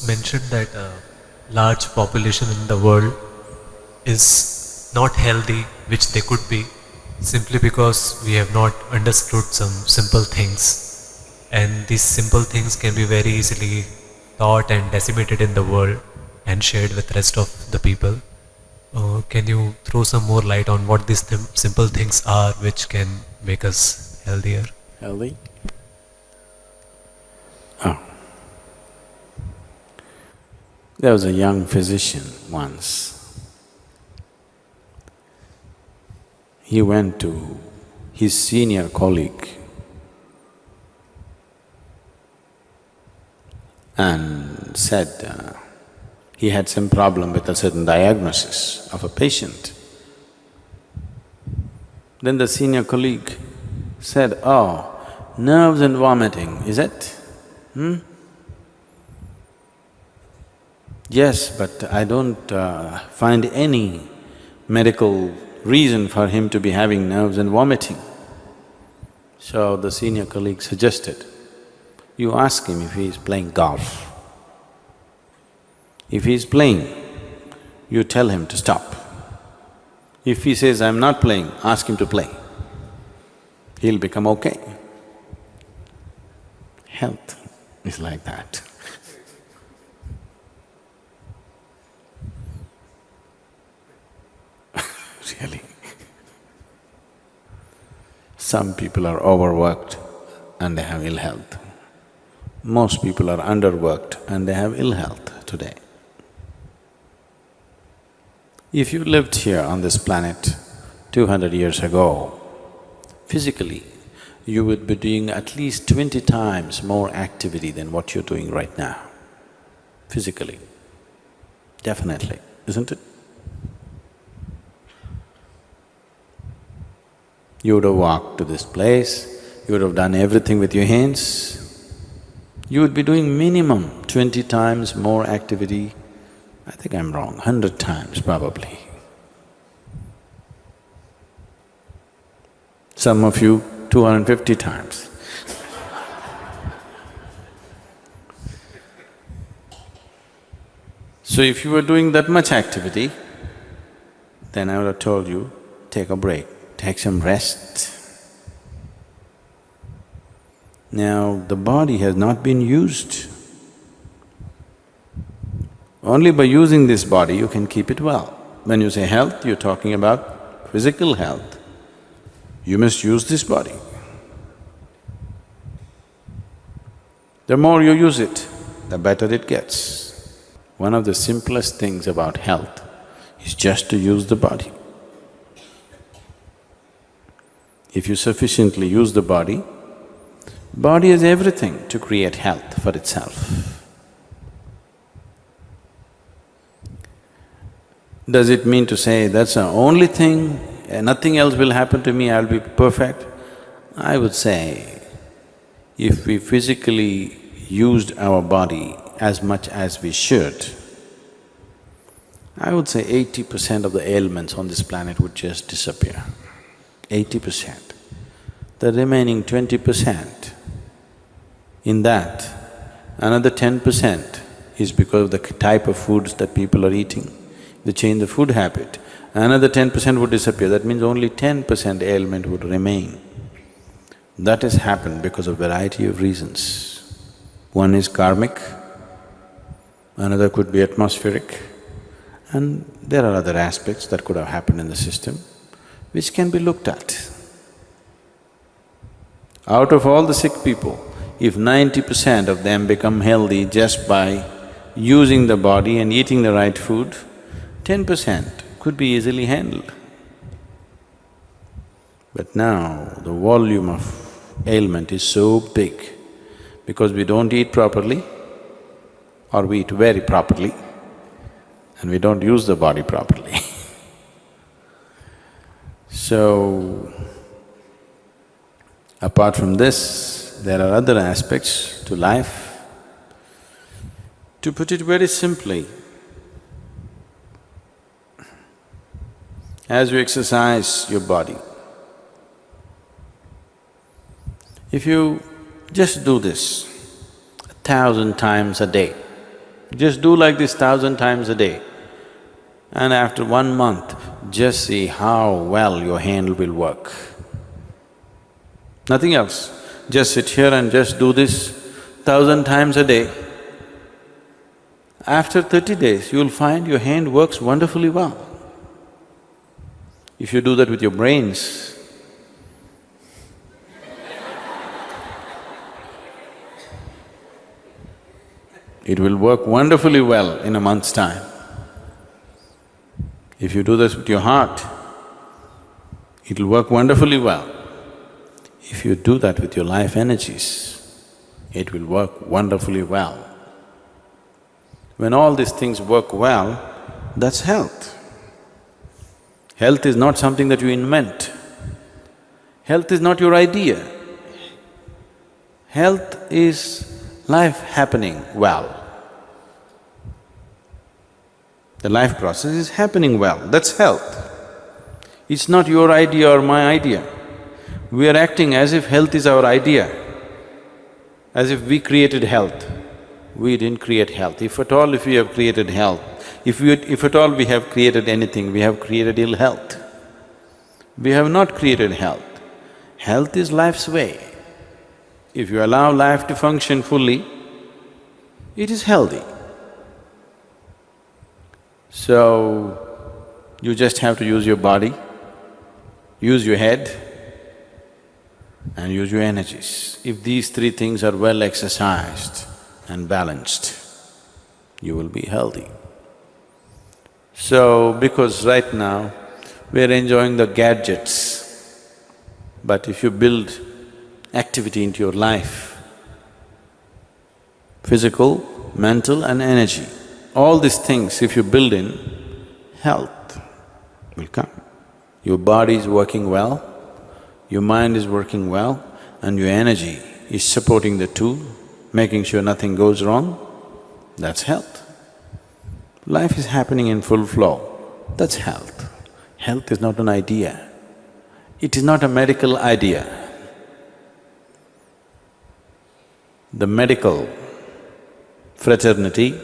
was mentioned that a large population in the world is not healthy, which they could be, simply because we have not understood some simple things. And these simple things can be very easily taught and disseminated in the world and shared with rest of the people. Can you throw some more light on what these simple things are which can make us healthier? Healthy? Oh. There was a young physician once. He went to his senior colleague and said he had some problem with a certain diagnosis of a patient. Then the senior colleague said, "Oh, nerves and vomiting, is it? Yes, but I don't find any medical reason for him to be having nerves and vomiting." So the senior colleague suggested, you ask him if he is playing golf. If he is playing, you tell him to stop. If he says, "I'm not playing," ask him to play. He'll become okay. Health is like that. Really. Some people are overworked and they have ill health. Most people are underworked and they have ill health today. If you lived here on this planet 200 years ago, physically, you would be doing at least 20 times more activity than what you're doing right now, physically. Definitely, isn't it? You would have walked to this place, you would have done everything with your hands. You would be doing minimum 20 times more activity. I think I'm wrong, 100 times probably. Some of you 250 times. So if you were doing that much activity, then I would have told you, take a break, take some rest. Now, the body has not been used. Only by using this body you can keep it well. When you say health, you're talking about physical health. You must use this body. The more you use it, the better it gets. One of the simplest things about health is just to use the body. If you sufficiently use the body has everything to create health for itself. Does it mean to say, that's the only thing, nothing else will happen to me, I'll be perfect? I would say, if we physically used our body as much as we should, I would say 80% of the ailments on this planet would just disappear, 80%. The remaining 20%, in that, another 10% is because of the type of foods that people are eating. They change the food habit, another 10% would disappear, that means only 10% ailment would remain. That has happened because of variety of reasons. One is karmic, another could be atmospheric, and there are other aspects that could have happened in the system which can be looked at. Out of all the sick people, if 90% of them become healthy just by using the body and eating the right food, 10% could be easily handled. But now, the volume of ailment is so big because we don't eat properly or we eat very properly and we don't use the body properly. So, apart from this, there are other aspects to life. To put it very simply, as you exercise your body, if you just do this 1,000 times a day, Just do like this 1,000 times a day. And after 1 month, just see how well your hand will work. Nothing else. Just sit here and just do this 1,000 times a day. After 30 days, you'll find your hand works wonderfully well. If you do that with your brains, it will work wonderfully well in a month's time. If you do this with your heart, it'll work wonderfully well. If you do that with your life energies, it will work wonderfully well. When all these things work well, that's health. Health is not something that you invent. Health is not your idea. Health is life happening well. The life process is happening well, that's health. It's not your idea or my idea. We are acting as if health is our idea, as if we created health. We didn't create health. If at all we have created health, if at all we have created anything, we have created ill health. We have not created health. Health is life's way. If you allow life to function fully, it is healthy. So, you just have to use your body, use your head, and use your energies. If these three things are well exercised and balanced, you will be healthy. So, because right now we are enjoying the gadgets, but if you build activity into your life, physical, mental and energy, all these things if you build in, health will come. Your body is working well, your mind is working well, and your energy is supporting the two, making sure nothing goes wrong, that's health. Life is happening in full flow, that's health. Health is not an idea, it is not a medical idea. The medical fraternity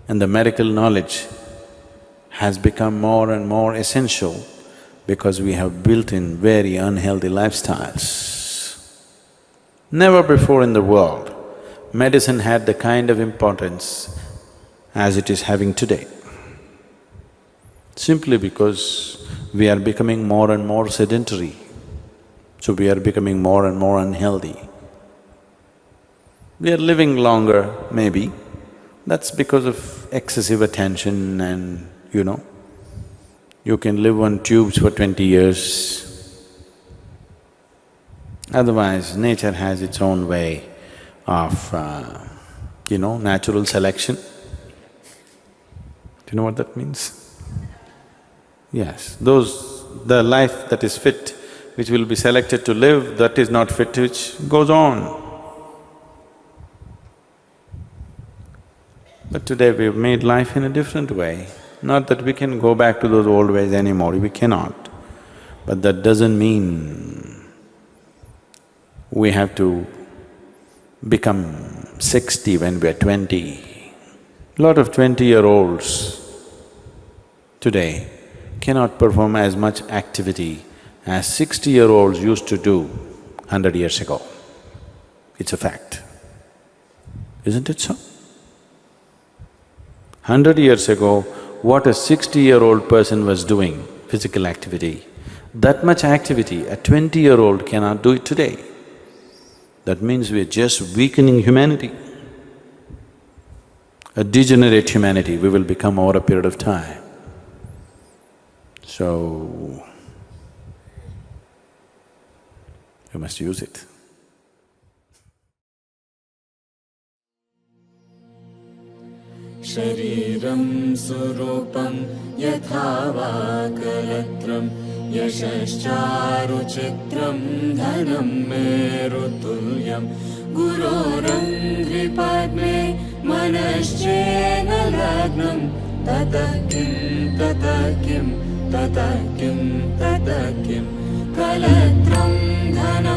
and the medical knowledge has become more and more essential because we have built in very unhealthy lifestyles. Never before in the world, medicine had the kind of importance as it is having today. Simply because we are becoming more and more sedentary, so we are becoming more and more unhealthy. We are living longer, maybe, that's because of excessive attention and, you can live on tubes for 20 years. Otherwise, nature has its own way of, natural selection. Do you know what that means? Yes, the life that is fit, which will be selected to live, that is not fit, which goes on. But today we've made life in a different way. Not that we can go back to those old ways anymore, we cannot. But that doesn't mean we have to become 60 when we're 20. A lot of 20-year-olds today cannot perform as much activity as 60-year-olds used to do 100 years ago. It's a fact, isn't it so? 100 years ago, what a 60-year-old person was doing, physical activity, that much activity a 20-year-old cannot do it today. That means we're just weakening humanity. A degenerate humanity we will become over a period of time. So, you must use it. शरीरं सुरूपं यथा वा कलत्रं यशश्चारुचित्रं धनं मेरुतुल्यं गुरोरङ्घ्रिपद्मे मनश्चेन लग्नं ततः किं ततः किं ततः किं ततः किं कलत्रं धनं